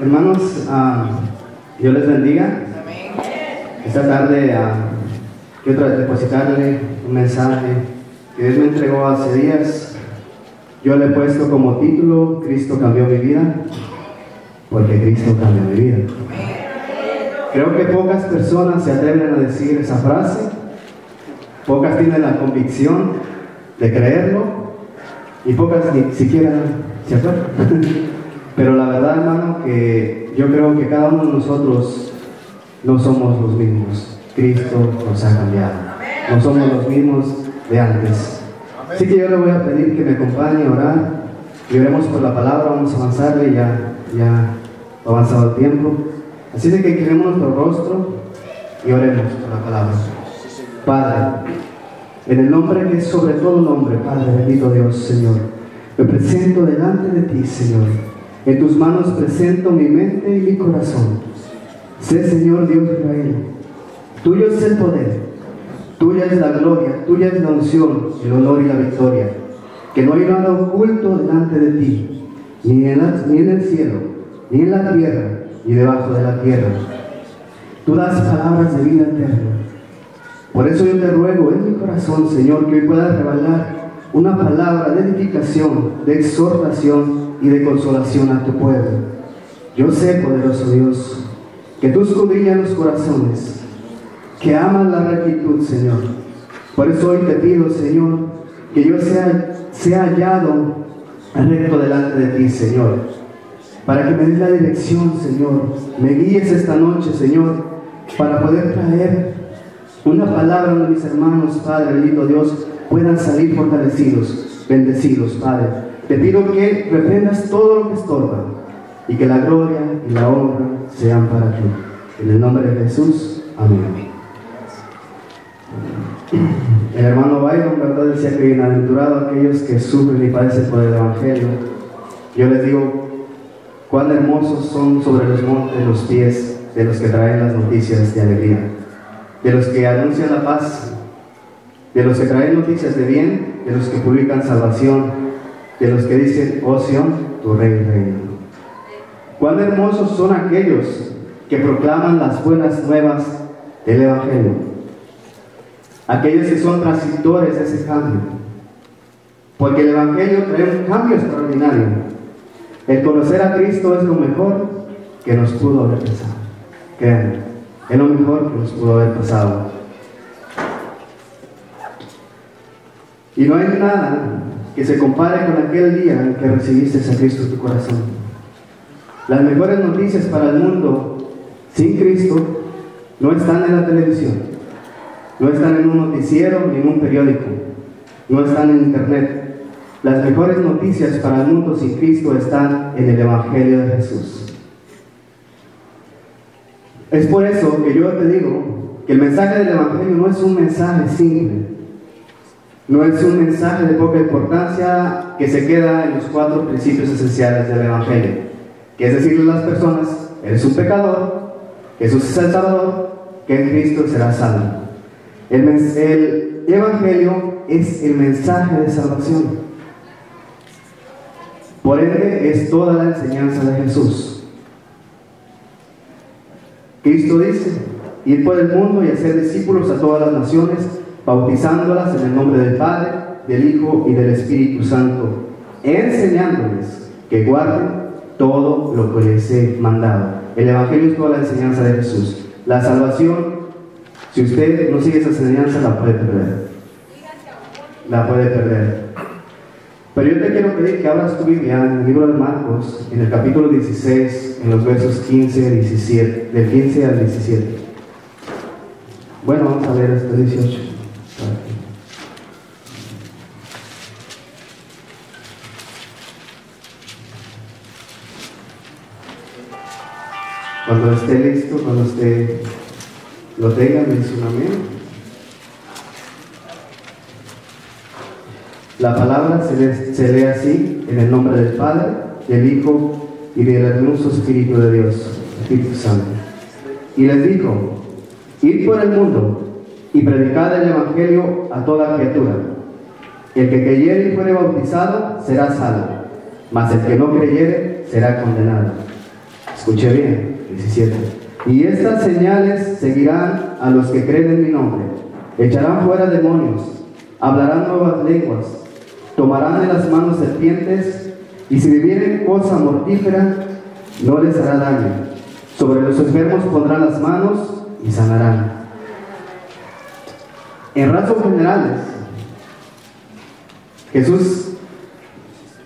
Hermanos, Dios les bendiga. Esta tarde quiero depositarle un mensaje que Dios me entregó hace días. Yo le he puesto como título: Cristo cambió mi vida, porque Cristo cambió mi vida. Creo que pocas personas se atreven a decir esa frase, pocas tienen la convicción de creerlo y pocas ni siquiera se acuerdan. Pero la verdad, hermano, que yo creo que cada uno de nosotros no somos los mismos. Cristo nos ha cambiado, no somos los mismos de antes. Así que yo le voy a pedir que me acompañe a orar y oremos por la palabra. Vamos a avanzarle, ya ha avanzado el tiempo. Así de que inclinemos nuestro rostro y oremos por la palabra. Padre, en el nombre que es sobre todo nombre, Padre bendito Dios, Señor, me presento delante de ti, Señor. En tus manos presento mi mente y mi corazón. Sé, Señor Dios de Israel, tuyo es el poder, tuya es la gloria, tuya es la unción, el honor y la victoria. Que no hay nada oculto delante de ti, ni en el cielo, ni en la tierra, ni debajo de la tierra. Tú das palabras de vida eterna. Por eso yo te ruego en mi corazón, Señor, que hoy puedas revelar una palabra de edificación, de exhortación y de consolación a tu pueblo. Yo sé, poderoso Dios, que tú escudriñas los corazones, que amas la rectitud, Señor. Por eso hoy te pido, Señor, que yo sea hallado recto delante de ti, Señor, para que me des la dirección, Señor. Me guíes esta noche, Señor, para poder traer una palabra donde mis hermanos, Padre bendito Dios, puedan salir fortalecidos, bendecidos, Padre. Te pido que reprendas todo lo que estorba y que la gloria y la honra sean para ti. En el nombre de Jesús, amén. El hermano Byron, ¿verdad?, decía que bienaventurado aquellos que sufren y padecen por el Evangelio. Yo les digo, cuán hermosos son sobre los montes los pies de los que traen las noticias de alegría, de los que anuncian la paz, de los que traen noticias de bien, de los que publican salvación, de los que dicen: oh Sión, tu rey reina. Cuán hermosos son aquellos que proclaman las buenas nuevas del Evangelio, aquellos que son transitores de ese cambio, porque el Evangelio trae un cambio extraordinario. El conocer a Cristo es lo mejor que nos pudo haber pasado. Créanme, es lo mejor que nos pudo haber pasado. Y no hay nada que se compare con aquel día en que recibiste a Cristo en tu corazón. Las mejores noticias para el mundo sin Cristo no están en la televisión, no están en un noticiero ni en un periódico, no están en internet. Las mejores noticias para el mundo sin Cristo están en el Evangelio de Jesús. Es por eso que yo te digo que el mensaje del Evangelio no es un mensaje simple, no es un mensaje de poca importancia que se queda en los 4 principios esenciales del Evangelio, que es decirle a las personas: eres un pecador, Jesús es el Salvador, que en Cristo serás salvo. El Evangelio es el mensaje de salvación. Por ende, es toda la enseñanza de Jesús. Cristo dice: ir por el mundo y hacer discípulos a todas las naciones, bautizándolas en el nombre del Padre, del Hijo y del Espíritu Santo, enseñándoles que guarden todo lo que les he mandado. El Evangelio es toda la enseñanza de Jesús. La salvación, si usted no sigue esa enseñanza, la puede perder. La puede perder. Pero yo te quiero pedir que abras tu Biblia en el libro de Marcos, en el capítulo 16, en los versos 15 a 17, del 15 al 17. Bueno, vamos a leer hasta el 18. Cuando esté listo, cuando usted lo tenga, me dice un amén. La palabra se lee así: en el nombre del Padre, del Hijo y del hermoso Espíritu de Dios, Espíritu Santo. Y les dijo: id por el mundo y predicad el Evangelio a toda criatura. El que creyere y fuere bautizado será salvo, mas el que no creyere será condenado. Escuche bien, 17. Y estas señales seguirán a los que creen en mi nombre. Echarán fuera demonios, hablarán nuevas lenguas, tomarán en las manos serpientes, y si bebieren cosa mortífera, no les hará daño. Sobre los enfermos pondrán las manos y sanarán. En rasgos generales, Jesús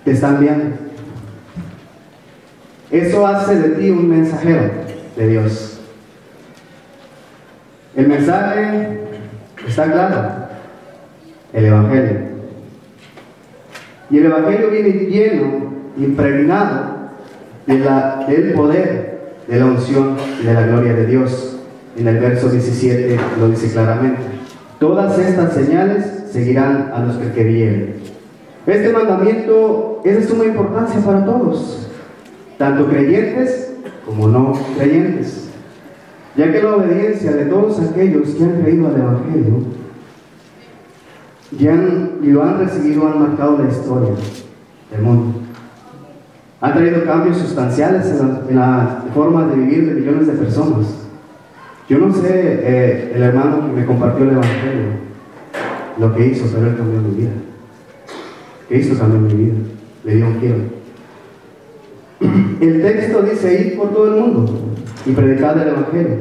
te está enviando. Eso hace de ti un mensajero de Dios. El mensaje está claro, el Evangelio. Y el Evangelio viene lleno, impregnado del poder, de la unción y de la gloria de Dios. En el verso 17 lo dice claramente: todas estas señales seguirán a los que creyeren. Este mandamiento es de suma importancia para todos, tanto creyentes como no creyentes, ya que la obediencia de todos aquellos que han creído al Evangelio y lo han recibido, han marcado la historia del mundo. Han traído cambios sustanciales en la forma de vivir de millones de personas. Yo no sé, el hermano que me compartió el Evangelio, lo que hizo, pero él cambió mi vida. Cristo cambió mi vida, le dio un giro. El texto dice: ir por todo el mundo y predicar el Evangelio.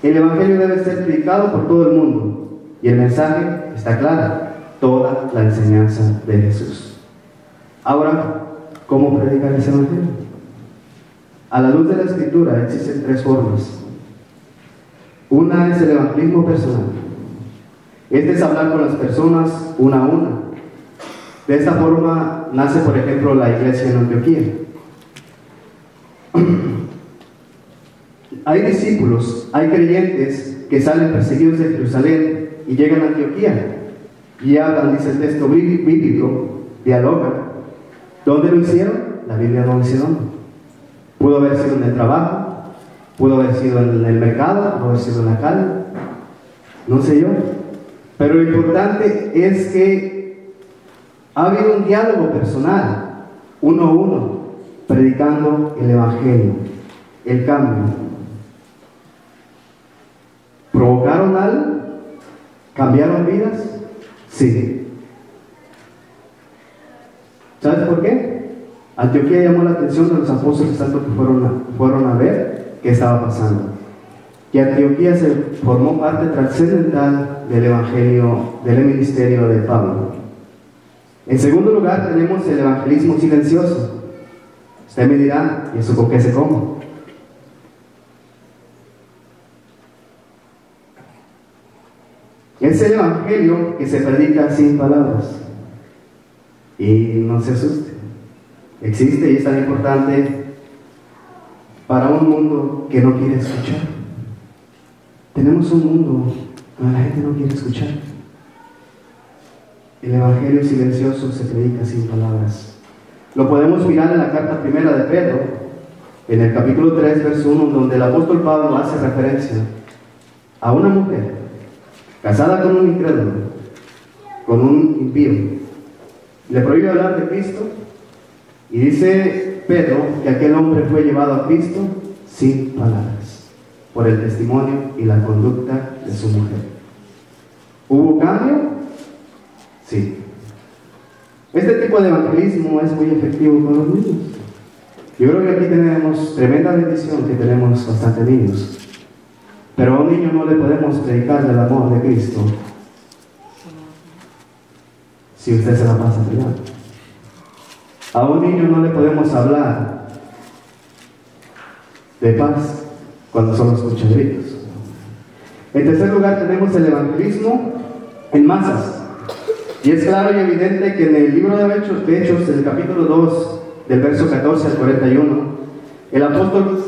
El Evangelio debe ser predicado por todo el mundo, y el mensaje está claro: toda la enseñanza de Jesús. Ahora, ¿cómo predicar ese Evangelio? A la luz de la Escritura existen tres formas. Una es el evangelismo personal. Este es hablar con las personas una a una. De esta forma nace, por ejemplo, la iglesia en Antioquía. Hay discípulos, hay creyentes que salen perseguidos de Jerusalén y llegan a Antioquía y hablan, dice el texto bíblico, dialogan. ¿Dónde lo hicieron? La Biblia no dice dónde. Pudo haber sido en el trabajo, pudo haber sido en el mercado, pudo haber sido en la calle, no sé yo. Pero lo importante es que ha habido un diálogo personal, uno a uno, predicando el Evangelio, el cambio. ¿Provocaron algo? ¿Cambiaron vidas? Sí. ¿Sabes por qué? Antioquía llamó la atención de los apóstoles tanto que fueron a ver qué estaba pasando. Y Antioquía se formó parte trascendental del Evangelio, del ministerio de Pablo. En segundo lugar tenemos el evangelismo silencioso. Usted me dirá: ¿y eso con qué se come? Es el evangelio que se predica sin palabras. Y no se asuste, existe y es tan importante para un mundo que no quiere escuchar. Tenemos un mundo donde la gente no quiere escuchar. El evangelio silencioso se predica sin palabras. Lo podemos mirar en la carta primera de Pedro, en el capítulo 3, verso 1, donde el apóstol Pablo hace referencia a una mujer casada con un incrédulo, con un impío. Le prohíbe hablar de Cristo y dice Pedro que aquel hombre fue llevado a Cristo sin palabras, por el testimonio y la conducta de su mujer. ¿Hubo cambio? Sí. Este tipo de evangelismo es muy efectivo con los niños. Yo creo que aquí tenemos tremenda bendición, que tenemos bastante niños. Pero a un niño no le podemos predicar del amor de Cristo si usted se la pasa peleando. A un niño no le podemos hablar de paz cuando solo escucha gritos. En tercer lugar tenemos el evangelismo en masas. Y es claro y evidente que en el libro de Hechos, del capítulo 2, del verso 14 al 41, el apóstol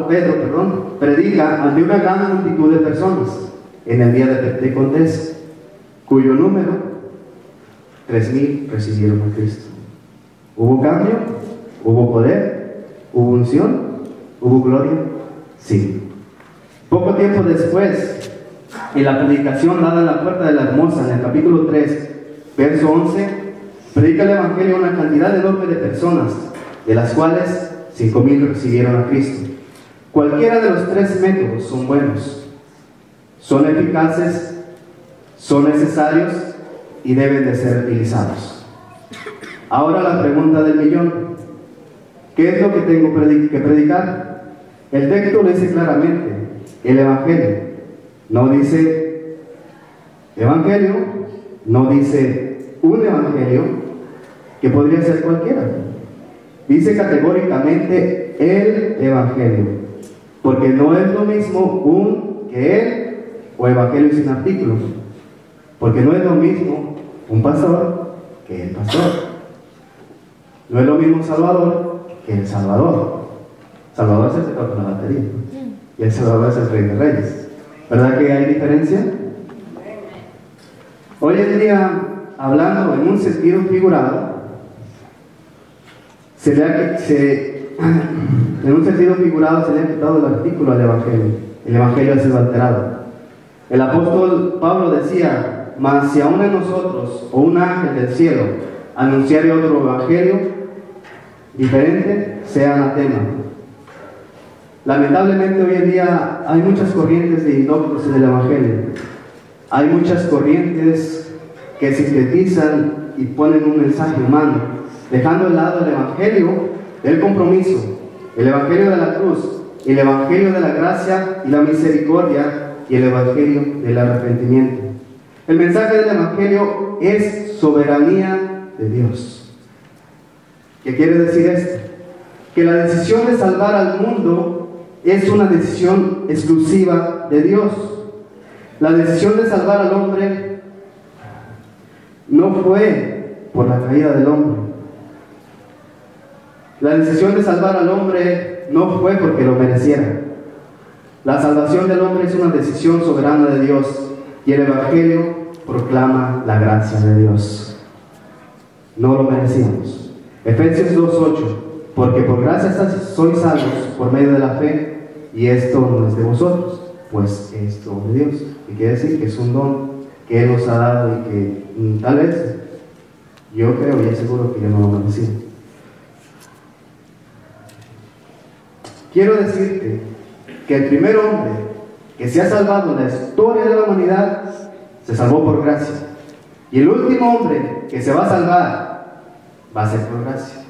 Pedro, predica ante una gran multitud de personas en el día de Pentecostés, cuyo número 3,000 recibieron a Cristo. ¿Hubo cambio? ¿Hubo poder? ¿Hubo unción? ¿Hubo gloria? Sí. Poco tiempo después, en la predicación dada en la puerta de la hermosa, en el capítulo 3, verso 11, predica el evangelio a una cantidad enorme de personas, de las cuales 5,000 recibieron a Cristo. Cualquiera de los tres métodos son buenos, son eficaces, son necesarios y deben de ser utilizados. Ahora la pregunta del millón: ¿qué es lo que tengo que predicar? El texto lo dice claramente, el Evangelio. No dice Evangelio, no dice un Evangelio, que podría ser cualquiera. Dice categóricamente el Evangelio, porque no es lo mismo un que el o Evangelio sin artículo, porque no es lo mismo un pastor que el pastor, no es lo mismo un Salvador que el Salvador. Salvador es el que toca la batería y el Salvador es el Rey de Reyes. ¿Verdad que hay diferencia? Hoy en día, hablando en un sentido figurado, en un sentido figurado se le ha quitado el artículo al Evangelio. El Evangelio ha sido alterado. El apóstol Pablo decía: mas si aún en nosotros o un ángel del cielo anunciare otro Evangelio diferente, sea anatema. Lamentablemente hoy en día hay muchas corrientes de indoctos en el Evangelio. Hay muchas corrientes que sintetizan y ponen un mensaje humano, dejando de lado el Evangelio del compromiso, el Evangelio de la cruz, el Evangelio de la gracia y la misericordia y el Evangelio del arrepentimiento. El mensaje del Evangelio es soberanía de Dios. ¿Qué quiere decir esto? Que la decisión de salvar al mundo es una decisión exclusiva de Dios. La decisión de salvar al hombre no fue por la caída del hombre. La decisión de salvar al hombre no fue porque lo mereciera. La salvación del hombre es una decisión soberana de Dios, y el Evangelio proclama la gracia de Dios. No lo merecíamos. Efesios 2:8: porque por gracia sois salvos por medio de la fe, y esto no es de vosotros, pues es don de Dios. Y quiere decir que es un don que Él nos ha dado y que tal vez, yo creo y aseguro que yo no lo merecía. Quiero decirte que el primer hombre que se ha salvado en la historia de la humanidad se salvó por gracia, y el último hombre que se va a salvar va a ser por gracia.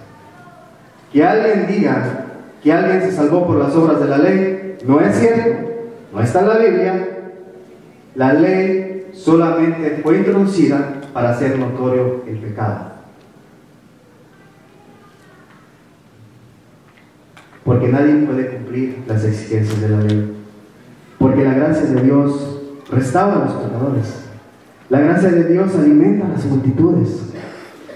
Que alguien diga que alguien se salvó por las obras de la ley no es cierto, no está en la Biblia. La ley solamente fue introducida para hacer notorio el pecado, porque nadie puede cumplir las exigencias de la ley, porque la gracia de Dios restaura a los pecadores. La gracia de Dios alimenta a las multitudes.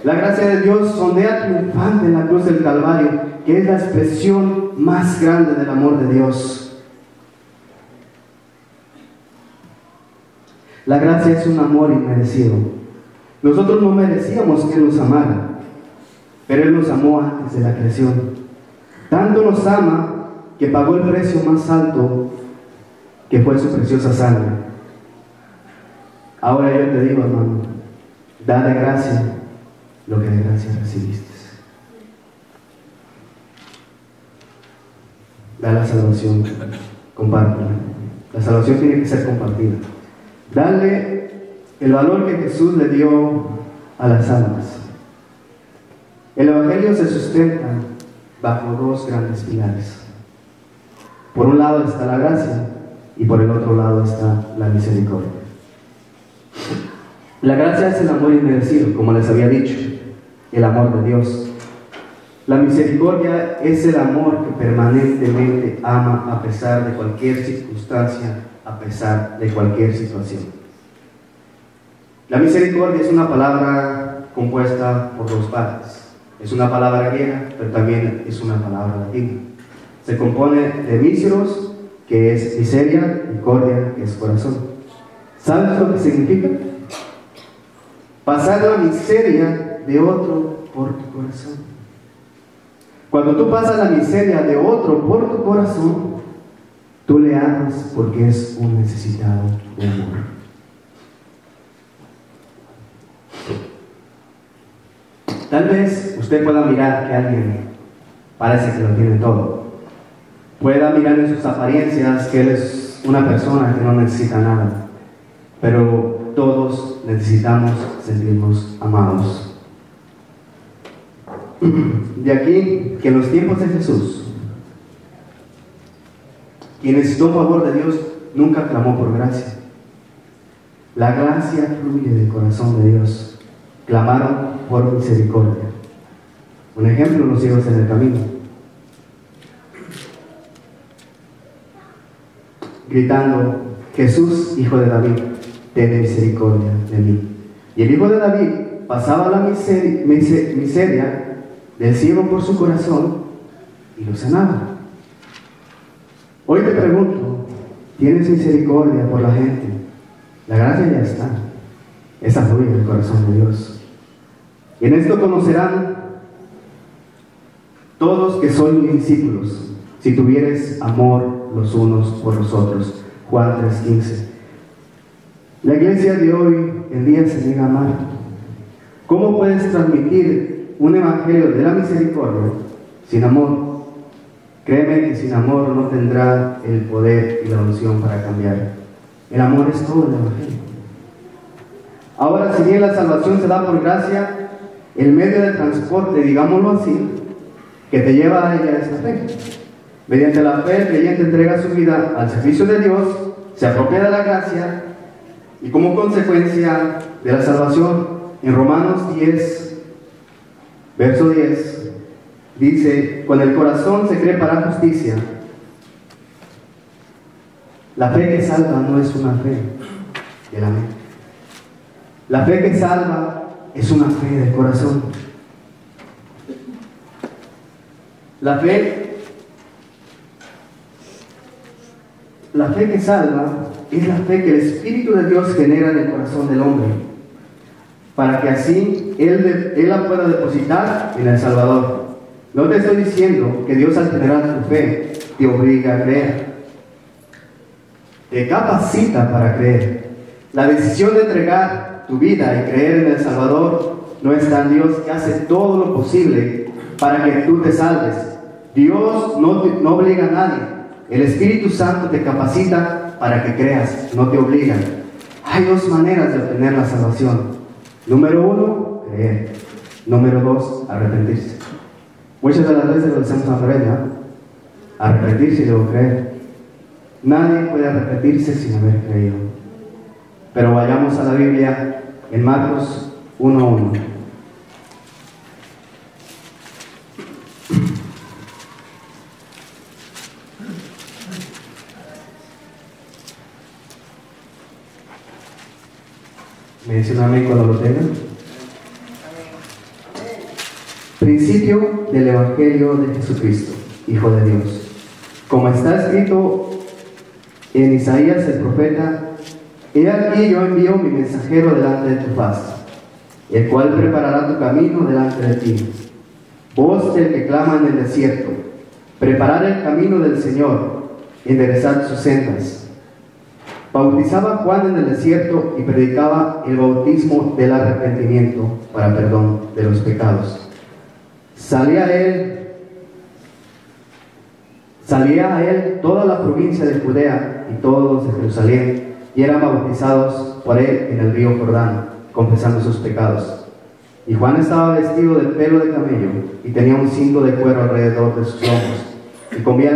La gracia de Dios sondea triunfante en la cruz del Calvario, que es la expresión más grande del amor de Dios. La gracia es un amor inmerecido. Nosotros no merecíamos que Él nos amara, pero Él nos amó antes de la creación. Tanto nos ama que pagó el precio más alto, que fue su preciosa sangre. Ahora yo te digo, hermano, da de gracia lo que de gracia recibiste. Da la salvación, compártela. La salvación tiene que ser compartida. Dale el valor que Jesús le dio a las almas. El Evangelio se sustenta bajo dos grandes pilares. Por un lado está la gracia y por el otro lado está la misericordia. La gracia es el amor inmerecido, como les había dicho, el amor de Dios. La misericordia es el amor que permanentemente ama a pesar de cualquier circunstancia, a pesar de cualquier situación. La misericordia es una palabra compuesta por dos partes. Es una palabra griega, pero también es una palabra latina. Se compone de míseros, que es miseria, y cordia, que es corazón. ¿Sabes lo que significa? Pasar la miseria de otro por tu corazón. Cuando tú pasas la miseria de otro por tu corazón, tú le amas porque es un necesitado de amor. Tal vez usted pueda mirar que alguien parece que lo tiene todo. Pueda mirar en sus apariencias que él es una persona que no necesita nada, pero todos necesitamos sentirnos amados. De aquí que en los tiempos de Jesús, quien necesitó favor de Dios nunca clamó por gracia. La gracia fluye del corazón de Dios. Clamaron por misericordia. Un ejemplo, los ciegos en el camino, gritando: Jesús, hijo de David, ten misericordia de mí. Y el hijo de David pasaba la miseria del ciego por su corazón y lo sanaba. Hoy te pregunto, ¿tienes misericordia por la gente? La gracia ya está. Esa fluye del corazón de Dios. Y en esto conocerán todos que soy mis discípulos, si tuvieres amor los unos por los otros. Juan 3:15. La iglesia de hoy en día se niega a amar. ¿Cómo puedes transmitir un evangelio de la misericordia sin amor? Créeme que sin amor no tendrá el poder y la unción para cambiar. El amor es todo el evangelio. Ahora, si bien la salvación se da por gracia, el medio de transporte, digámoslo así, que te lleva a ella es la fe. Mediante la fe, el creyente entrega su vida al servicio de Dios, se apropia de la gracia y como consecuencia de la salvación, en Romanos 10, verso 10, dice: con el corazón se cree para justicia. La fe que salva no es una fe de la mente. La fe que salva es una fe del corazón. La fe que salva es la fe que el Espíritu de Dios genera en el corazón del hombre, para que así Él la pueda depositar en el Salvador. No te estoy diciendo que Dios, al generar tu fe, te obliga a creer. Te capacita para creer. La decisión de entregar tu vida y creer en el Salvador no está en Dios, que hace todo lo posible para que tú te salves. Dios no obliga a nadie. El Espíritu Santo te capacita para que creas, no te obliga. Hay dos maneras de obtener la salvación. Número 1, creer. Número 2, arrepentirse. Muchas de las veces lo decimos al revés, ¿no? Arrepentirse y luego creer. Nadie puede arrepentirse sin haber creído. Pero vayamos a la Biblia en Marcos 1:1. Me dicen amén cuando lo tengan. Principio del Evangelio de Jesucristo, Hijo de Dios. Como está escrito en Isaías el profeta: he aquí yo envío mi mensajero delante de tu faz, el cual preparará tu camino delante de ti. Voz del que clama en el desierto: preparad el camino del Señor, enderezad sus sendas. Bautizaba Juan en el desierto y predicaba el bautismo del arrepentimiento para perdón de los pecados. Salía a él toda la provincia de Judea y todos los de Jerusalén, y eran bautizados por él en el río Jordán, confesando sus pecados. Y Juan estaba vestido de pelo de camello y tenía un cinto de cuero alrededor de sus lomos, y comía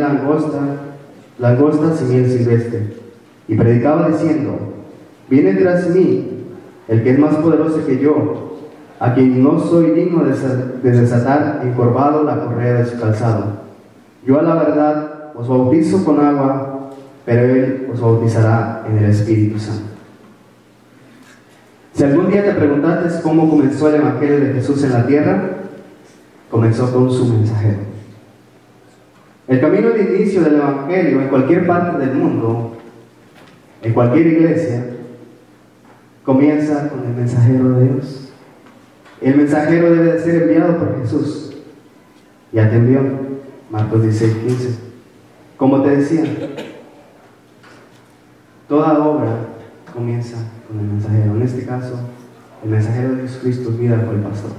langostas y miel silvestre. Y predicaba diciendo: viene tras mí el que es más poderoso que yo, a quien no soy digno de desatar encorvado la correa de su calzado. Yo a la verdad os bautizo con agua, pero él os bautizará en el Espíritu Santo. Si algún día te preguntaste cómo comenzó el Evangelio de Jesús en la tierra, comenzó con su mensajero. El camino de inicio del Evangelio en cualquier parte del mundo, en cualquier iglesia, comienza con el mensajero de Dios. El mensajero debe de ser enviado por Jesús. Ya te envió. Marcos 16:15. Como te decía, toda obra comienza con el mensajero. En este caso, el mensajero de Jesucristo, vida por el pastor.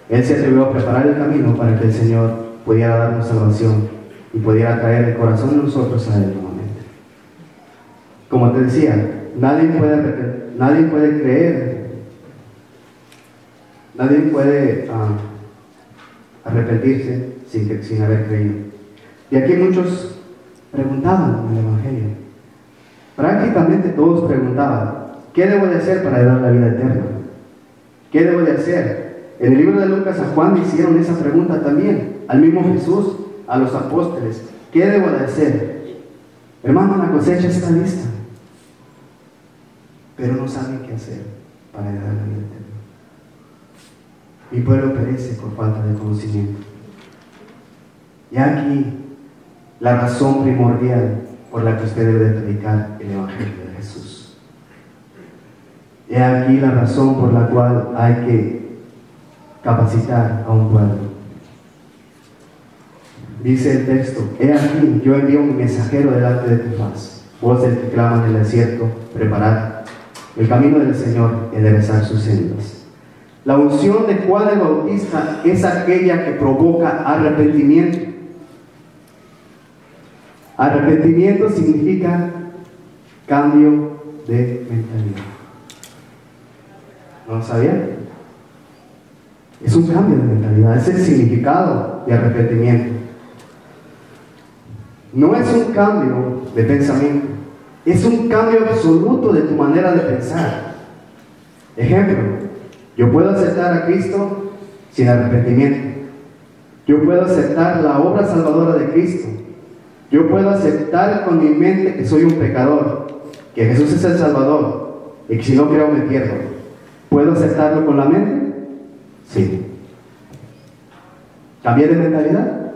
Él se atrevió a preparar el camino para que el Señor pudiera darnos salvación y pudiera traer el corazón de nosotros a Él nuevamente. Como te decía, nadie puede creer, nadie puede arrepentirse sin haber creído. Y aquí muchos preguntaban en el Evangelio. Prácticamente todos preguntaban: ¿qué debo de hacer para heredar la vida eterna? ¿Qué debo de hacer? En el libro de Lucas a Juan le hicieron esa pregunta también, al mismo Jesús, a los apóstoles: ¿qué debo de hacer? Hermano, la cosecha está lista, pero no saben qué hacer para heredar la vida eterna. Mi pueblo perece por falta de conocimiento. Y aquí la razón primordial por la que usted debe de predicar el Evangelio de Jesús. Y aquí la razón por la cual hay que capacitar a un pueblo. Dice el texto: he aquí, yo envío un mensajero delante de tu faz, voz del que clama en el desierto, preparad el camino del Señor, enderezar sus sendas. La unción de Juan el Bautista es aquella que provoca arrepentimiento. Arrepentimiento significa cambio de mentalidad. ¿No lo sabían? Es un cambio de mentalidad, es el significado de arrepentimiento. No es un cambio de pensamiento, es un cambio absoluto de tu manera de pensar. Ejemplo: yo puedo aceptar a Cristo sin arrepentimiento. Yo puedo aceptar la obra salvadora de Cristo. Yo puedo aceptar con mi mente que soy un pecador, que Jesús es el Salvador y que si no creo me pierdo. ¿Puedo aceptarlo con la mente? Sí. ¿Cambié de mentalidad?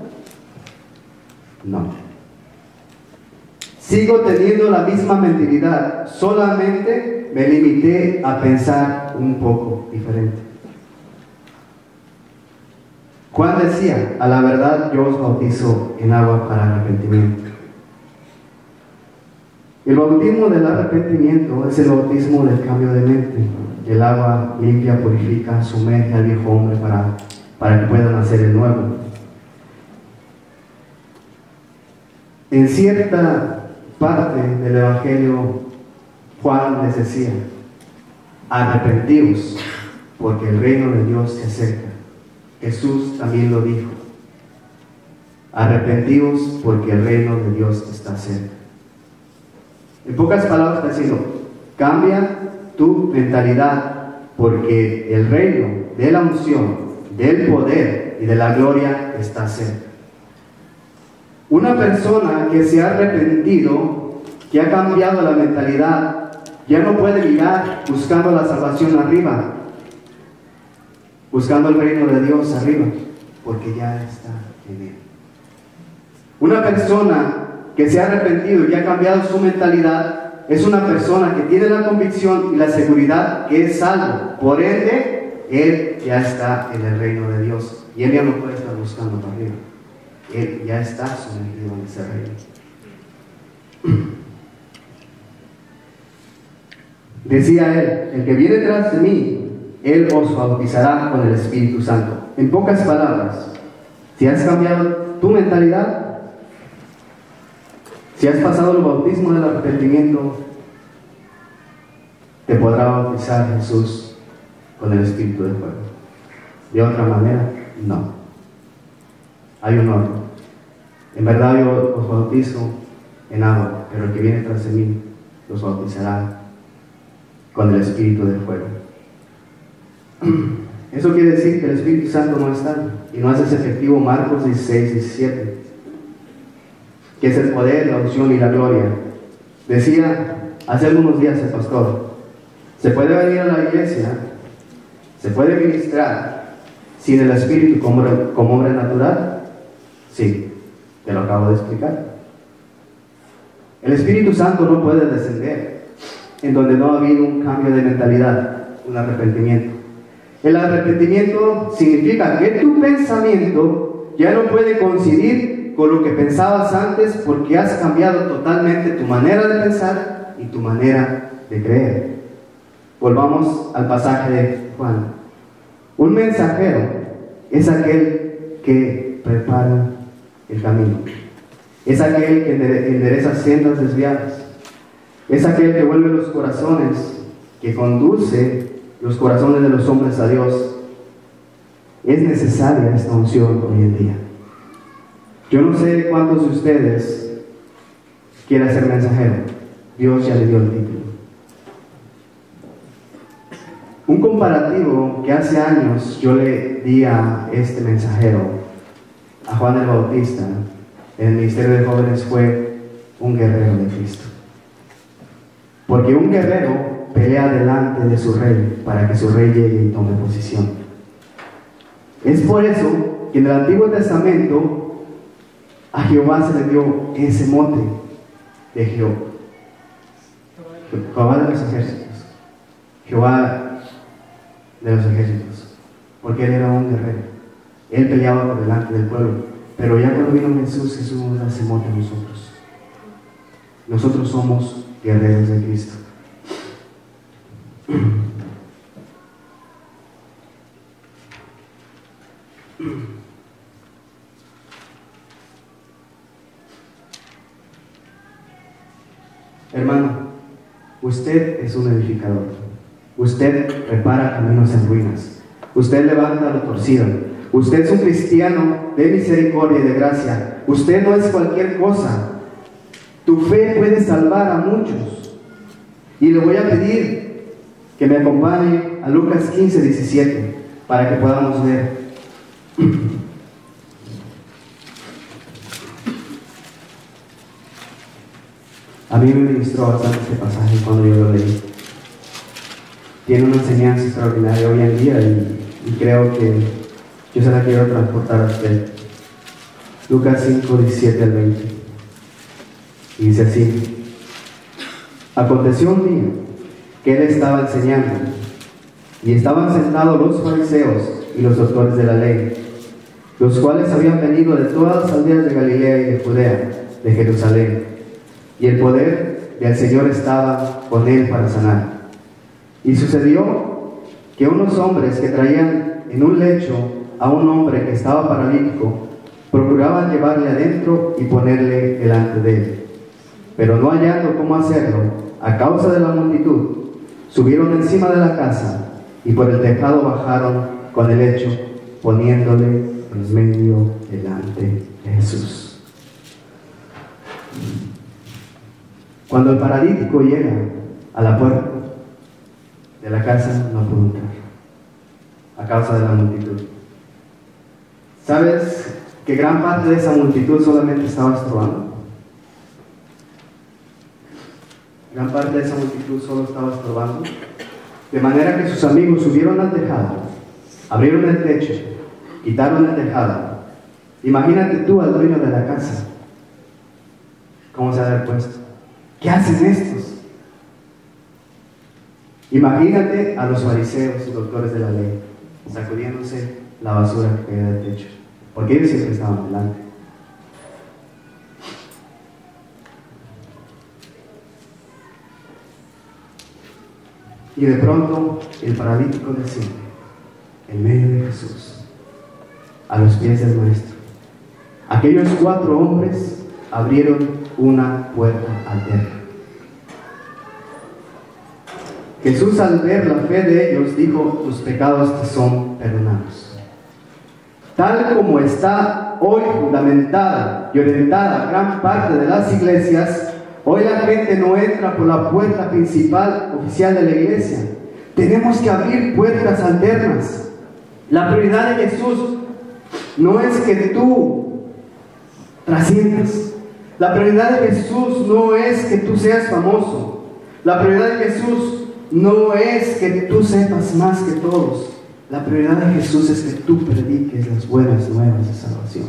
No. Sigo teniendo la misma mentalidad, solamente me limité a pensar un poco diferente. Juan decía: a la verdad yo os bautizo en agua para arrepentimiento. El bautismo del arrepentimiento es el bautismo del cambio de mente. El agua limpia, purifica, sumerge al viejo hombre para que pueda nacer el nuevo. En cierta parte del Evangelio, Juan les decía: arrepentíos, porque el reino de Dios se acerca. Jesús también lo dijo: arrepentíos, porque el reino de Dios está cerca. En pocas palabras está diciendo: cambia tu mentalidad, porque el reino de la unción, del poder y de la gloria está cerca. Una persona que se ha arrepentido, que ha cambiado la mentalidad, ya no puede mirar buscando la salvación arriba, buscando el reino de Dios arriba, porque ya está en Él. Una persona que se ha arrepentido y ha cambiado su mentalidad es una persona que tiene la convicción y la seguridad que es salvo. Por ende, él ya está en el reino de Dios y él ya no puede estar buscando para arriba. Él ya está sumergido en ese reino. Decía él: el que viene tras de mí, él os bautizará con el Espíritu Santo. En pocas palabras, si has cambiado tu mentalidad, si has pasado el bautismo del arrepentimiento, te podrá bautizar Jesús con el Espíritu de fuego. De otra manera, no. Hay un orden. En verdad yo os bautizo en agua, pero el que viene tras de mí los bautizará con el Espíritu de fuego. Eso quiere decir que el Espíritu Santo no está y no hace efectivo Marcos 16, 17, que es el poder, la unción y la gloria. Decía hace algunos días el pastor: se puede venir a la iglesia, se puede ministrar sin el Espíritu como hombre natural. Sí, te lo acabo de explicar. El Espíritu Santo no puede descender en donde no ha habido un cambio de mentalidad, un arrepentimiento. El arrepentimiento significa que tu pensamiento ya no puede coincidir con lo que pensabas antes, porque has cambiado totalmente tu manera de pensar y tu manera de creer. Volvamos al pasaje de Juan. Un mensajero es aquel que prepara el camino. Es aquel que endereza sendas desviadas. Es aquel que vuelve los corazones, que conduce los corazones de los hombres a Dios. Es necesaria esta unción hoy en día. Yo no sé cuántos de ustedes quieren ser mensajero. Dios ya le dio el título. Un comparativo que hace años yo le di a este mensajero, a Juan el Bautista, en el ministerio de jóvenes, fue un guerrero de Cristo. Porque un guerrero pelea delante de su rey para que su rey llegue y tome posición. Es por eso que en el Antiguo Testamento a Jehová se le dio ese mote de Jehová de los ejércitos, Jehová de los ejércitos, porque él era un guerrero. Él peleaba por delante del pueblo. Pero ya cuando vino Jesús, Jesús nos da ese mote a nosotros. Nosotros somos guerreros de Cristo. Hermano, usted es un edificador. Usted repara caminos en ruinas. Usted levanta lo torcido. Usted es un cristiano de misericordia y de gracia. Usted no es cualquier cosa. Tu fe puede salvar a muchos. Y le voy a pedir que me acompañe a Lucas 15:17 para que podamos ver. A mí me ministró bastante este pasaje cuando yo lo leí. Tiene una enseñanza extraordinaria hoy en día y creo que yo se la quiero transportar a usted. Lucas 5:17 al 20. Y dice así: aconteció un día que él estaba enseñando, y estaban sentados los fariseos y los doctores de la ley, los cuales habían venido de todas las aldeas de Galilea y de Judea, de Jerusalén, y el poder del Señor estaba con él para sanar. Y sucedió que unos hombres que traían en un lecho a un hombre que estaba paralítico, procuraban llevarle adentro y ponerle delante de él. Pero no hallando cómo hacerlo, a causa de la multitud, subieron encima de la casa y por el tejado bajaron con el lecho, poniéndole en medio delante de Jesús. Cuando el paralítico llega a la puerta de la casa, no pudo entrar a causa de la multitud. ¿Sabes que gran parte de esa multitud solamente estaba estorbando? Gran parte de esa multitud solo estaba estorbando. De manera que sus amigos subieron al tejado, abrieron el techo, quitaron el tejado. Imagínate tú al dueño de la casa, ¿cómo se ha de haber puesto? ¿Qué hacen estos? Imagínate a los fariseos y doctores de la ley sacudiéndose la basura que caía del techo, porque ellos siempre estaban delante. Y de pronto el paralítico desciende en medio de Jesús, a los pies del Maestro. Aquellos 4 hombres abrieron una puerta alterna. Jesús, al ver la fe de ellos, dijo: tus pecados te son perdonados. Tal como está hoy fundamentada y orientada gran parte de las iglesias, hoy la gente no entra por la puerta principal oficial de la iglesia. Tenemos que abrir puertas alternas. La prioridad de Jesús no es que tú trasciendas. La prioridad de Jesús no es que tú seas famoso. La prioridad de Jesús no es que tú sepas más que todos. La prioridad de Jesús es que tú prediques las buenas nuevas de salvación.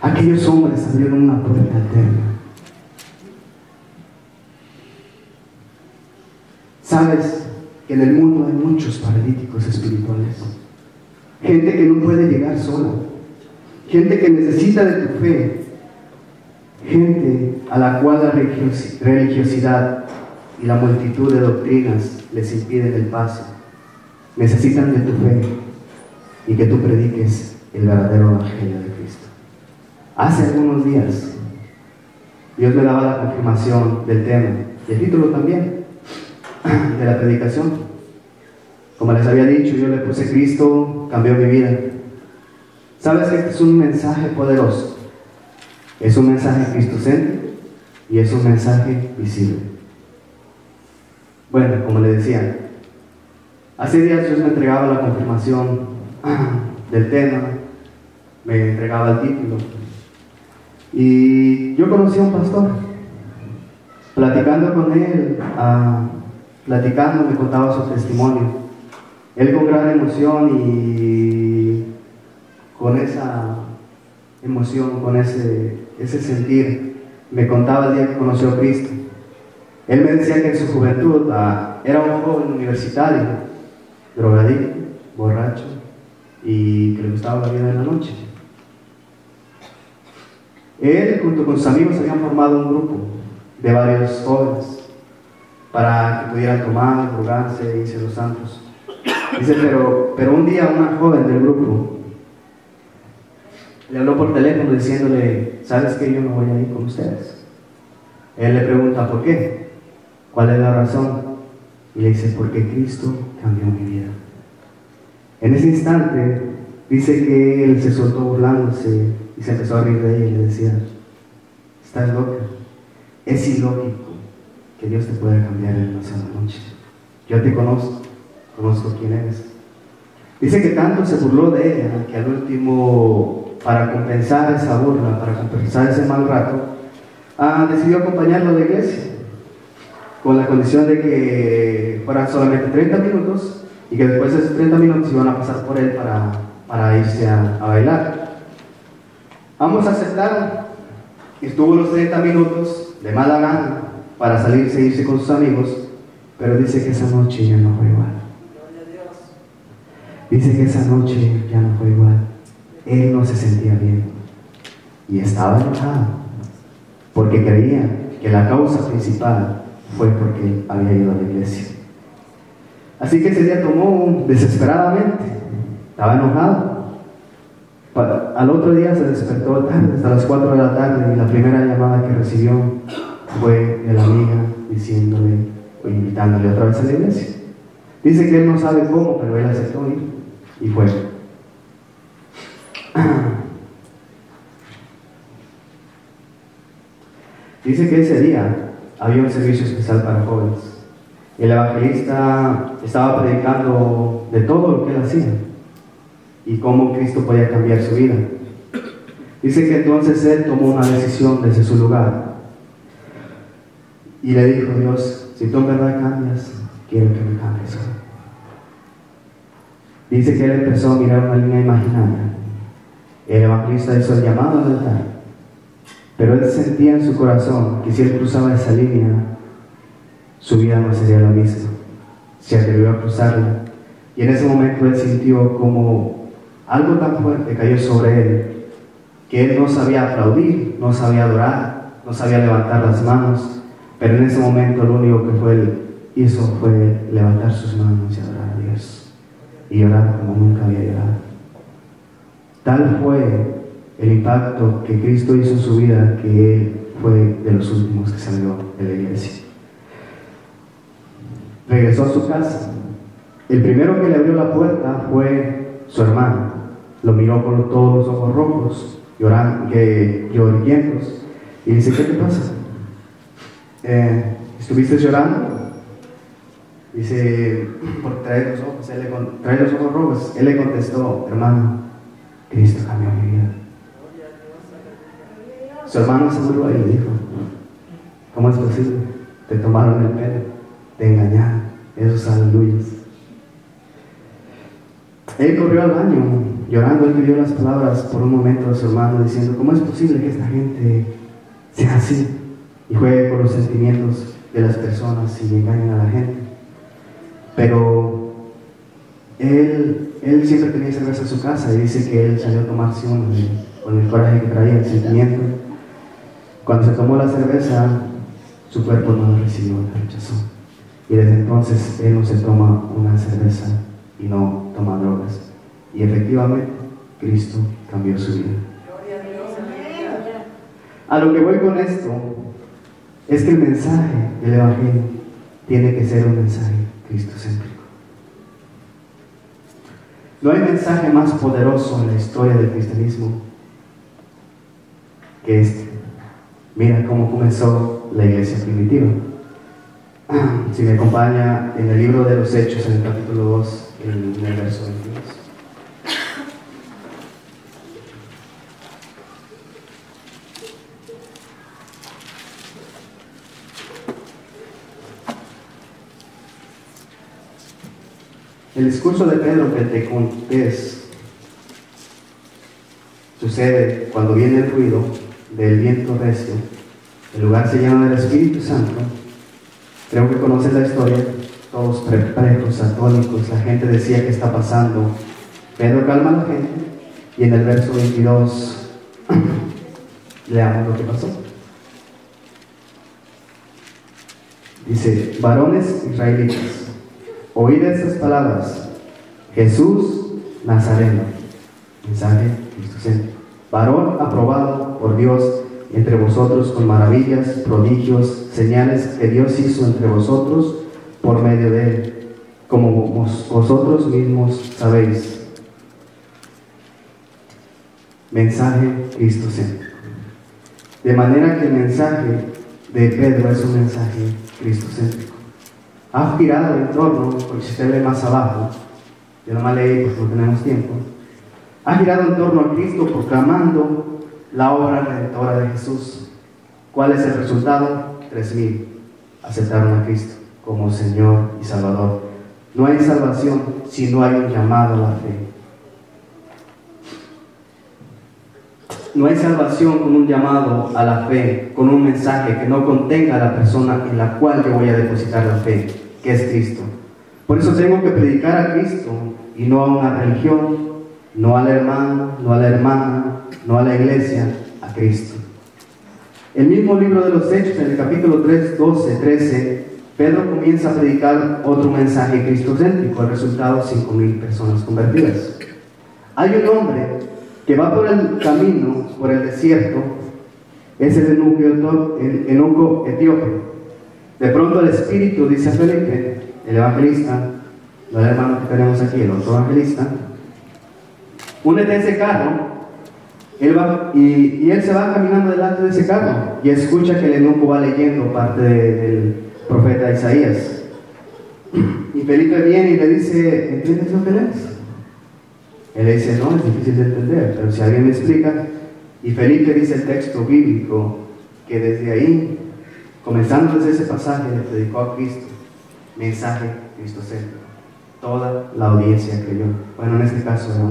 Aquellos hombres abrieron una puerta alterna. ¿Sabes que en el mundo hay muchos paralíticos espirituales? Gente que no puede llegar sola. Gente que necesita de tu fe. Gente a la cual la religiosidad y la multitud de doctrinas les impiden el paso. Necesitan de tu fe y que tú prediques el verdadero Evangelio de Cristo. Hace algunos días, Dios me daba la confirmación del tema, y el título también, de la predicación. Como les había dicho, yo le puse Cristo cambió mi vida. ¿Sabes que este es un mensaje poderoso? Es un mensaje cristocéntrico y es un mensaje visible. Bueno, como le decía, hace días Dios me entregaba la confirmación del tema, me entregaba el título. Y yo conocí a un pastor, platicando con él, me contaba su testimonio. Él con gran emoción y con esa emoción, con ese sentir, me contaba el día que conoció a Cristo. Él me decía que en su juventud era un joven universitario, drogadicto, borracho y que le gustaba la vida en la noche. Él junto con sus amigos habían formado un grupo de varios jóvenes para que pudieran tomar, drogarse y ser los santos. Dice, pero un día una joven del grupo le habló por teléfono diciéndole, ¿sabes que yo no voy a ir con ustedes? Él le pregunta, ¿por qué? ¿Cuál es la razón? Y le dice, porque Cristo cambió mi vida. En ese instante, dice que él se soltó burlándose y se empezó a reír de ella y le decía, estás loca, es ilógico que Dios te pueda cambiar en una sola noche. Yo te conozco quién eres. Dice que tanto se burló de ella que al último, para compensar esa burla, para compensar ese mal rato, decidió acompañarlo a la iglesia con la condición de que fueran solamente 30 minutos y que después de esos 30 minutos iban a pasar por él para irse a bailar. Ambos aceptaron. Estuvo los 30 minutos de mala gana para salirse e irse con sus amigos, pero dice que esa noche ya no fue igual. Dice que esa noche ya no fue igual. Él no se sentía bien y estaba enojado porque creía que la causa principal fue porque él había ido a la iglesia. Así que ese día tomó desesperadamente, estaba enojado. Al otro día se despertó tarde, hasta las 4 de la tarde, y la primera llamada que recibió fue de la amiga diciéndole o invitándole otra vez a la iglesia. Dice que él no sabe cómo, pero él aceptó ir y fue. Dice que ese día había un servicio especial para jóvenes. El evangelista estaba predicando de todo lo que él hacía y cómo Cristo podía cambiar su vida. Dice que entonces él tomó una decisión desde su lugar y le dijo, Dios, si tú en verdad cambias, quiero que me cambies hoy. Dice que él empezó a mirar una línea imaginaria. El evangelista hizo el llamado al altar, pero él sentía en su corazón que si él cruzaba esa línea, su vida no sería la misma. Se atrevió a cruzarla y en ese momento él sintió como algo tan fuerte cayó sobre él que él no sabía aplaudir, no sabía adorar, no sabía levantar las manos, pero en ese momento lo único que él hizo fue levantar sus manos y adorar a Dios y llorar como nunca había llorado. Tal fue el impacto que Cristo hizo en su vida que él fue de los últimos que salió de la iglesia. Regresó a su casa. El primero que le abrió la puerta fue su hermano. Lo miró con todos los ojos rojos, lloriquentos, y dice, ¿qué te pasa? ¿Estuviste llorando? Dice, por traer los ojos, traer los ojos rojos. Él le contestó, hermano, Cristo cambió mi vida. Su hermano se burló y le dijo, ¿cómo es posible? Te tomaron el pelo, te engañaron, esos aleluyas. Él corrió al baño llorando, él pidió las palabras por un momento a su hermano diciendo, ¿cómo es posible que esta gente sea así? Y juegue con los sentimientos de las personas y engañen a la gente. Pero él siempre tenía cerveza en su casa y dice que él salió a tomarse uno con el coraje que traía, el sentimiento. Cuando se tomó la cerveza, su cuerpo no la recibió, la rechazó. Y desde entonces él no se toma una cerveza y no toma drogas. Y efectivamente, Cristo cambió su vida. A lo que voy con esto es que el mensaje del Evangelio tiene que ser un mensaje cristocéntrico. No hay mensaje más poderoso en la historia del cristianismo que este. Mira cómo comenzó la iglesia primitiva. Si me acompaña en el libro de los Hechos, en el capítulo 2, en el verso 22. El discurso de Pedro en Pentecostés sucede cuando viene el ruido del viento recio, el lugar se llena del Espíritu Santo. Creo que conocen la historia, todos perplejos, atónicos, la gente decía: ¿qué está pasando? Pedro calma a la gente y en el verso 22 leamos lo que pasó. Dice: varones israelitas, oíd estas palabras. Jesús Nazareno, mensaje cristocéntrico, varón aprobado por Dios entre vosotros con maravillas, prodigios, señales que Dios hizo entre vosotros por medio de él, como vosotros mismos sabéis. Mensaje cristocéntrico. De manera que el mensaje de Pedro es un mensaje cristocéntrico. Ha girado en torno, porque si usted lee más abajo, yo nomás leí porque no tenemos tiempo, ha girado en torno a Cristo proclamando la obra redentora de Jesús. ¿Cuál es el resultado? 3,000 aceptaron a Cristo como Señor y Salvador. No hay salvación si no hay un llamado a la fe. No hay salvación con un llamado a la fe, con un mensaje que no contenga a la persona en la cual yo voy a depositar la fe, que es Cristo. Por eso tengo que predicar a Cristo y no a una religión, no al hermano, no a la hermana, no a la iglesia, a Cristo. El mismo libro de los Hechos, en el capítulo 3, 12, 13, Pedro comienza a predicar otro mensaje cristocéntrico. El resultado: 5,000 personas convertidas. Hay un hombre que va por el camino, por el desierto, es el eunuco etíope. De pronto el Espíritu dice a Felipe, el evangelista, no el hermano que tenemos aquí, el otro evangelista: únete a ese carro. Él se va caminando delante de ese carro y escucha que el eunuco va leyendo parte del profeta Isaías. Y Felipe viene y le dice: ¿entiendes lo que lees? Él le dice: no, es difícil de entender, pero si alguien me explica. Y Felipe dice el texto bíblico que desde ahí, comenzando desde ese pasaje, le predicó a Cristo, mensaje cristocéntrico. Toda la audiencia creyó. Bueno, en este caso era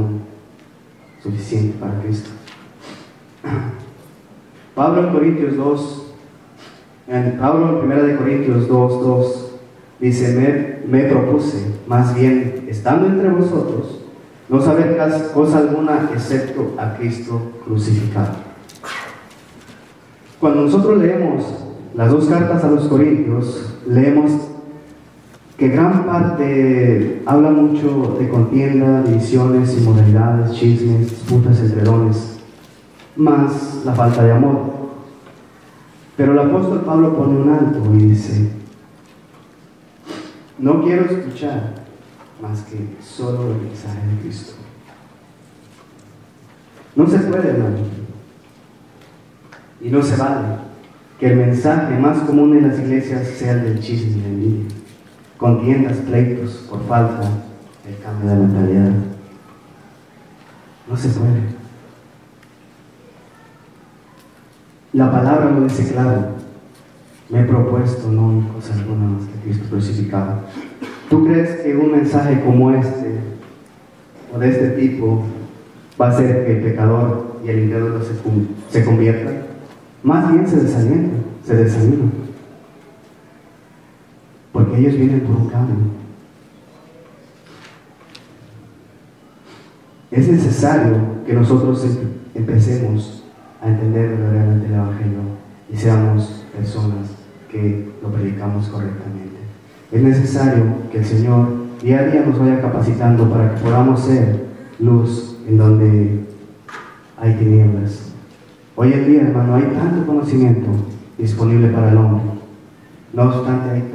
suficiente para Cristo. Pablo en Corintios 2, Pablo en 1 Corintios 2, 2 dice: me propuse, más bien, estando entre vosotros, no saber cosa alguna excepto a Cristo crucificado. Cuando nosotros leemos las dos cartas a los Corintios, leemos que gran parte habla mucho de contienda, divisiones, inmoralidades, chismes, disputas entre dones, más la falta de amor. Pero el apóstol Pablo pone un alto y dice: no quiero escuchar más que solo el mensaje de Cristo. No se puede, hermano, y no se vale que el mensaje más común en las iglesias sea el del chisme y la envidia, contiendas, pleitos por falta del cambio de mentalidad. No se puede. La palabra lo dice claro: me he propuesto no oír cosa alguna más que Cristo crucificado. ¿Tú crees que un mensaje como este o de este tipo va a hacer que el pecador y el incrédulo se conviertan? Más bien se desaniman, porque ellos vienen por un cambio. Es necesario que nosotros empecemos a entender verdaderamente el Evangelio y seamos personas que lo predicamos correctamente. Es necesario que el Señor día a día nos vaya capacitando para que podamos ser luz en donde hay tinieblas. Hoy en día, hermano, hay tanto conocimiento disponible para el hombre. No obstante, hay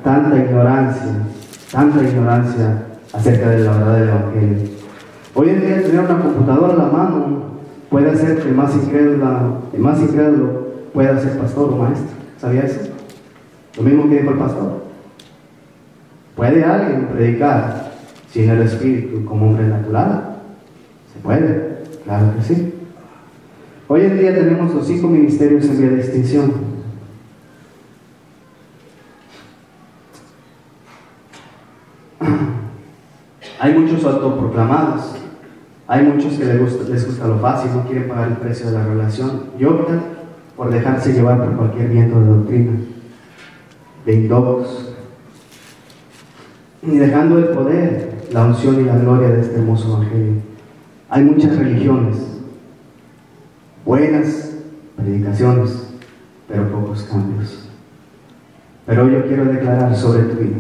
tanta ignorancia acerca de la verdad del Evangelio. Hoy en día, tener una computadora a la mano puede hacer que el más incrédulo pueda ser pastor o maestro. ¿Sabía eso? Lo mismo que dijo el pastor. ¿Puede alguien predicar sin el Espíritu como hombre natural? ¿Se puede? Claro que sí. Hoy en día tenemos los 5 ministerios en vía de extinción. Hay muchos autoproclamados. Hay muchos que les gusta lo fácil, no quieren pagar el precio de la revelación y optan por dejarse llevar por cualquier viento de doctrina, de indoctos, y dejando el poder, la unción y la gloria de este hermoso Evangelio. Hay muchas religiones, buenas predicaciones, pero pocos cambios. Pero hoy yo quiero declarar sobre tu vida.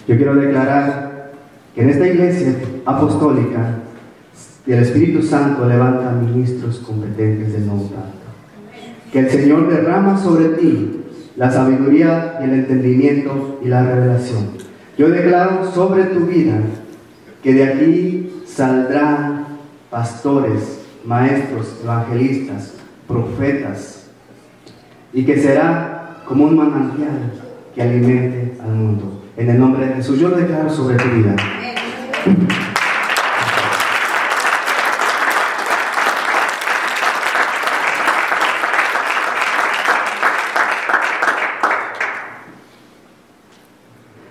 Yo quiero declarar que en esta iglesia apostólica el Espíritu Santo levanta ministros competentes del nuevo pacto. Que el Señor derrama sobre ti la sabiduría y el entendimiento y la revelación. Yo declaro sobre tu vida que de aquí saldrán pastores, maestros, evangelistas, profetas, y que será como un manantial que alimente al mundo. En el nombre de Jesús, yo lo declaro sobre tu vida.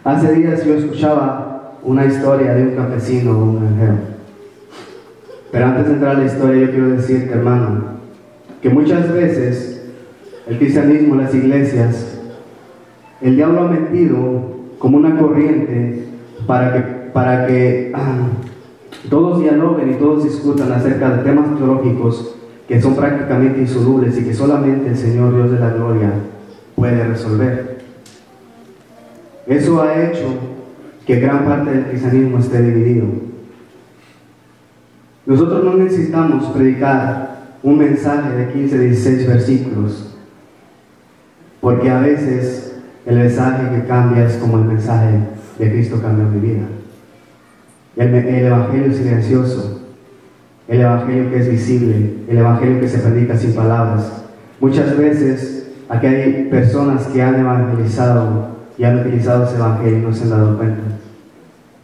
Hace días yo escuchaba una historia de un campesino o un granjero. Pero antes de entrar a la historia, yo quiero decirte, hermano, que muchas veces el cristianismo, las iglesias, el diablo ha metido como una corriente para que todos dialoguen y todos discutan acerca de temas teológicos que son prácticamente insolubles y que solamente el Señor Dios de la gloria puede resolver. Eso ha hecho que gran parte del cristianismo esté dividido. Nosotros no necesitamos predicar un mensaje de 15, 16 versículos, porque a veces el mensaje que cambia es como el mensaje de Cristo cambió mi vida. El evangelio silencioso, el evangelio que es visible, el evangelio que se predica sin palabras. Muchas veces aquí hay personas que han evangelizado y han utilizado ese evangelio y no se han dado cuenta.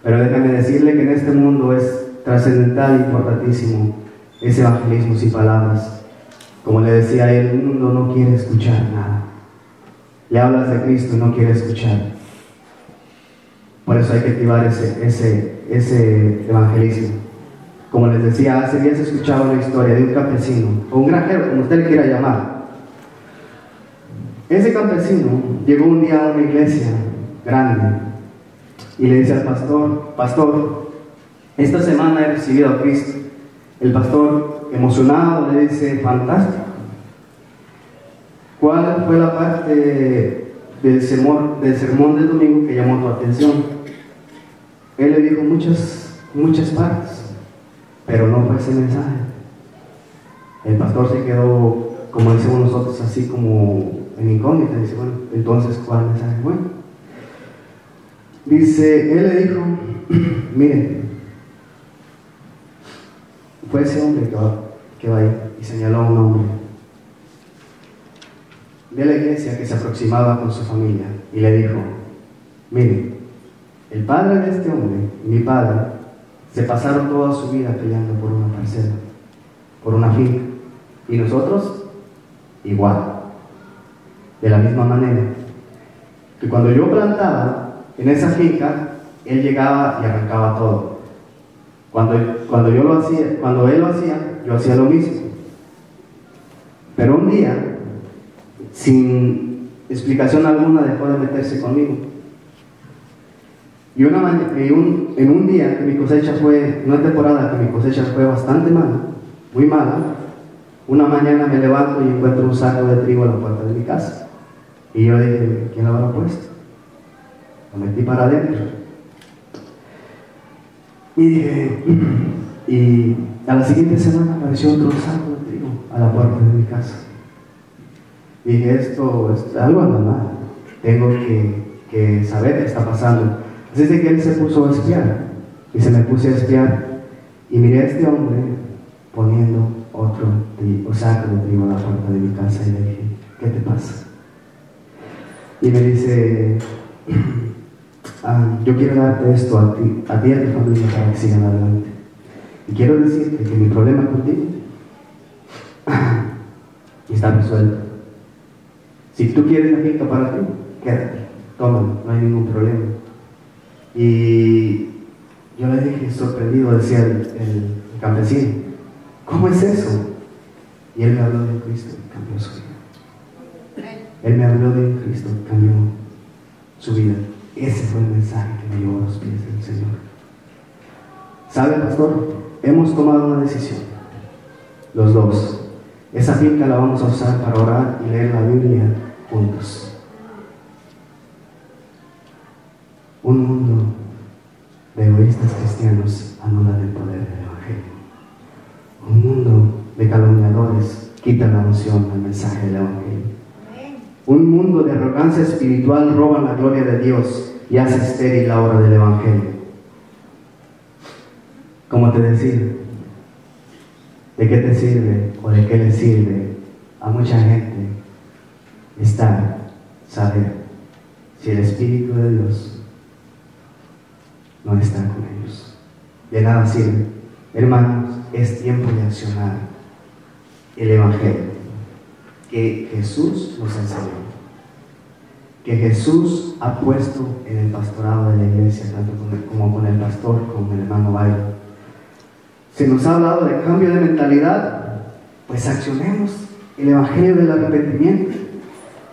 Pero déjame decirle que en este mundo es trascendental e importantísimo ese evangelismo sin palabras. Como le decía, el mundo no quiere escuchar nada. Le hablas de Cristo y no quiere escuchar. Por eso hay que activar ese evangelismo. Como les decía, hace días escuchaba una historia de un campesino, o un granjero, como usted le quiera llamar. Ese campesino llegó un día a una iglesia grande y le dice al pastor: pastor, esta semana he recibido a Cristo. El pastor, emocionado, le dice: fantástico. ¿Cuál fue la parte del sermón del domingo que llamó tu atención? Él le dijo muchas partes, pero no fue ese mensaje. El pastor se quedó, como decimos nosotros, así como en incógnita. Dice: bueno, entonces, ¿cuál mensaje? Bueno, dice, él le dijo: mire, fue ese hombre que va ahí, y señaló a un hombre de la iglesia que se aproximaba con su familia, y le dijo: mire, el padre de este hombre y mi padre se pasaron toda su vida peleando por una parcela, por una finca, y nosotros igual. De la misma manera que cuando yo plantaba en esa finca, él llegaba y arrancaba todo. Cuando él lo hacía, yo hacía lo mismo. Pero un día, sin explicación alguna, dejó de meterse conmigo. Y en un día que mi cosecha fue, una temporada que mi cosecha fue bastante mala, muy mala, una mañana me levanto y encuentro un saco de trigo a la puerta de mi casa. Y yo dije: ¿quién lo habrá puesto? Lo metí para adentro. Y dije: Y a la siguiente semana apareció otro saco de trigo a la puerta de mi casa. Dije, algo anda mal, tengo que saber qué está pasando. Así es de que él se puso a espiar, y se me puse a espiar, y miré a este hombre poniendo otro saco de trigo a la puerta de mi casa, y le dije, ¿qué te pasa? Y me dice, yo quiero darte esto a ti y a tu familia para que sigan adelante. Y quiero decirte que mi problema contigo está resuelto. Si tú quieres la finca para ti, quédate, tómalo, no hay ningún problema. Y yo le dije, sorprendido, decía el campesino, ¿cómo es eso? Y él me habló de Cristo y cambió su vida. Él me habló de Cristo y cambió su vida. Ese fue el mensaje que me llevó a los pies del Señor. ¿Sabe, pastor? Hemos tomado una decisión, los dos. Esa finca la vamos a usar para orar y leer la Biblia juntos. Un mundo de egoístas cristianos anulan el poder del Evangelio. Un mundo de calumniadores quita la unción al mensaje del Evangelio. Un mundo de arrogancia espiritual roba la gloria de Dios y hace estéril la obra del Evangelio. Como te decía, ¿de qué te sirve o de qué le sirve a mucha gente saber si el Espíritu de Dios no está con ellos? De nada sirve. Hermanos, es tiempo de accionar el Evangelio que Jesús nos enseñó, que Jesús ha puesto en el pastorado de la iglesia, tanto como con el pastor, como el hermano Byron. Se nos ha hablado de cambio de mentalidad, pues accionemos el Evangelio del arrepentimiento.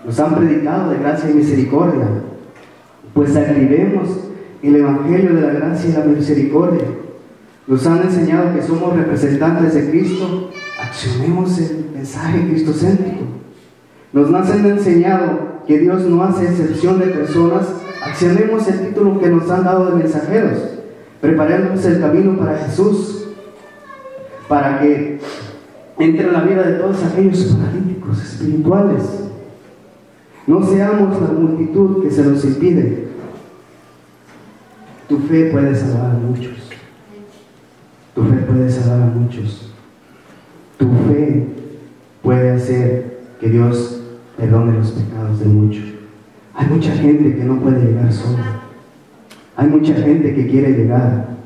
Nos han predicado de gracia y misericordia, pues activemos el Evangelio de la gracia y la misericordia. Nos han enseñado que somos representantes de Cristo, accionemos el mensaje cristocéntrico. Nos han enseñado que Dios no hace excepción de personas, accionemos el título que nos han dado de mensajeros, preparemos el camino para Jesús, para que entre en la vida de todos aquellos paralíticos espirituales. No seamos la multitud que se nos impide. Tu fe puede salvar a muchos. Tu fe puede salvar a muchos. Tu fe puede hacer que Dios perdone los pecados de muchos. Hay mucha gente que no puede llegar sola. Hay mucha gente que quiere llegar.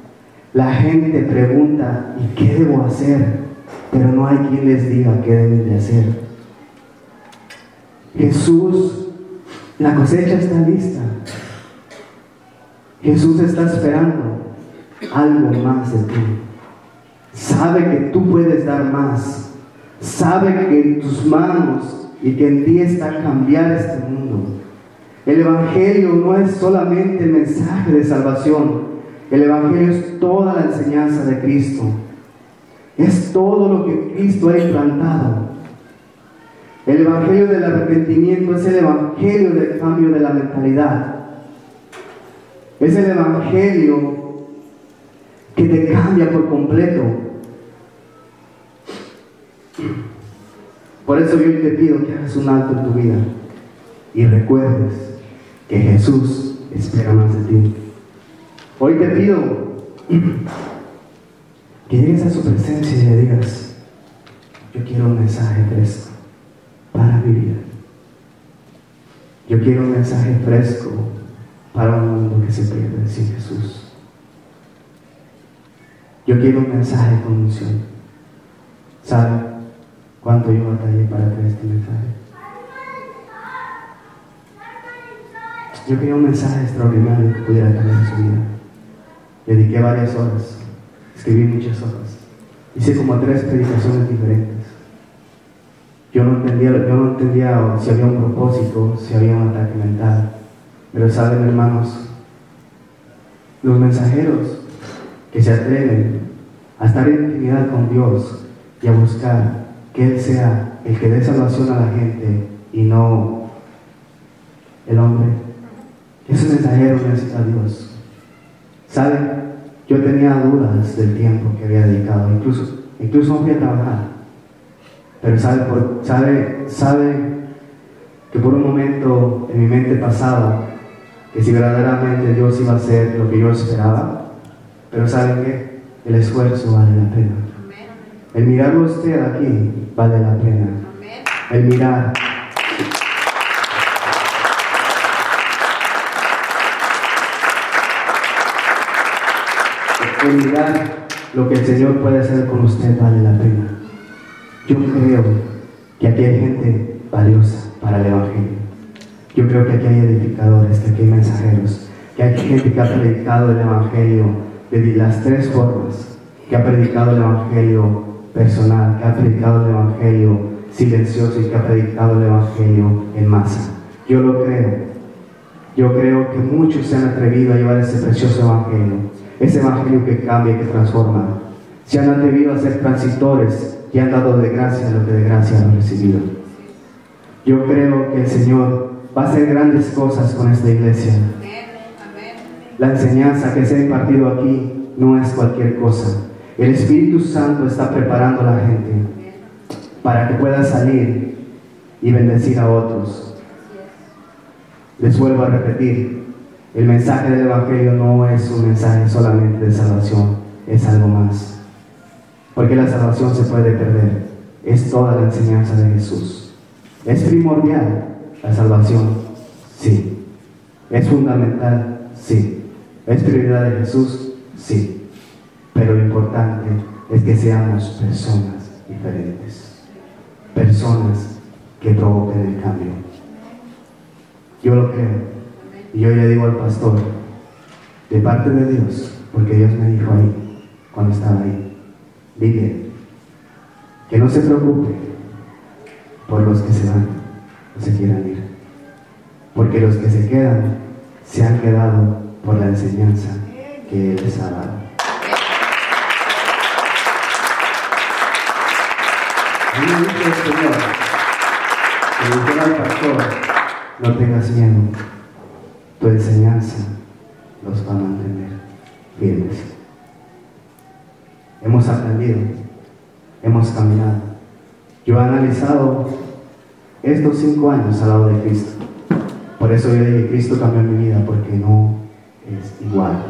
La gente pregunta, ¿y qué debo hacer? Pero no hay quien les diga qué deben de hacer. Jesús, la cosecha está lista. Jesús está esperando algo más de ti. Sabe que tú puedes dar más. Sabe que en tus manos y que en ti está cambiar este mundo. El Evangelio no es solamente el mensaje de salvación. El Evangelio es toda la enseñanza de Cristo. Es todo lo que Cristo ha implantado. El Evangelio del arrepentimiento es el Evangelio del cambio de la mentalidad. Es el Evangelio que te cambia por completo. Por eso yo te pido que hagas un alto en tu vida y recuerdes que Jesús espera más de ti. Hoy te pido que llegues a su presencia y le digas, yo quiero un mensaje fresco para mi vida. Yo quiero un mensaje fresco para un mundo que se pierde sin Jesús. Yo quiero un mensaje con unción. ¿Sabe cuánto yo batallé para traer este mensaje? Yo quería un mensaje extraordinario que pudiera cambiar su vida. Dediqué varias horas, escribí muchas horas, hice como 3 predicaciones diferentes. Yo no entendía si había un propósito, si había un ataque mental. Pero saben, hermanos, los mensajeros que se atreven a estar en intimidad con Dios y a buscar que Él sea el que dé salvación a la gente y no el hombre, ese mensajero necesita a Dios. ¿Saben? Yo tenía dudas del tiempo que había dedicado, incluso no fui a trabajar. Pero sabe que por un momento en mi mente pasaba que si verdaderamente Dios iba a hacer lo que yo esperaba, pero ¿saben qué? El esfuerzo vale la pena. El mirarlo a usted aquí vale la pena. El mirar. El mirar lo que el Señor puede hacer con usted vale la pena. Yo creo que aquí hay gente valiosa para el Evangelio. Yo creo que aquí hay edificadores, que aquí hay mensajeros, que hay gente que ha predicado el Evangelio de las tres formas, que ha predicado el Evangelio personal, que ha predicado el Evangelio silencioso y que ha predicado el Evangelio en masa. Yo lo creo. Yo creo que muchos se han atrevido a llevar ese precioso Evangelio, ese Evangelio que cambia y que transforma. Se han atrevido a ser transitores y han dado de gracia lo que de gracia han recibido. Yo creo que el Señor va a hacer grandes cosas con esta iglesia. La enseñanza que se ha impartido aquí no es cualquier cosa. El Espíritu Santo está preparando a la gente para que pueda salir y bendecir a otros. Les vuelvo a repetir, el mensaje del Evangelio no es un mensaje solamente de salvación, es algo más. Porque la salvación se puede perder, es toda la enseñanza de Jesús. ¿Es primordial la salvación? Sí. ¿Es fundamental? Sí. ¿Es prioridad de Jesús? Sí. Pero lo importante es que seamos personas diferentes, personas que provoquen el cambio. Yo lo creo, y yo le digo al pastor, de parte de Dios, porque Dios me dijo ahí, cuando estaba ahí, dile que no se preocupe por los que se van o se quieran ir, porque los que se quedan se han quedado por la enseñanza que Él les ha dado. A mí me dijo el Señor, que le dijera al pastor, no tengas miedo, tu enseñanza los va a mantener firmes. Hemos aprendido, hemos caminado. Yo he analizado estos 5 años al lado de Cristo. Por eso yo dije, Cristo cambió mi vida, porque no es igual.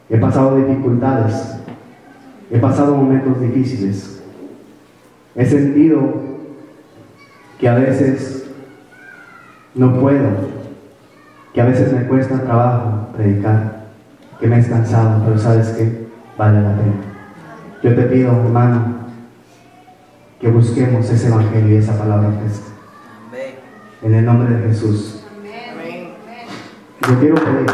He pasado dificultades, he pasado momentos difíciles. He sentido que a veces no puedo, que a veces me cuesta trabajo predicar, que me he cansado, pero ¿sabes qué? Vale la pena. Yo te pido, hermano, que busquemos ese Evangelio y esa palabra fresca. En el nombre de Jesús. Yo quiero pedir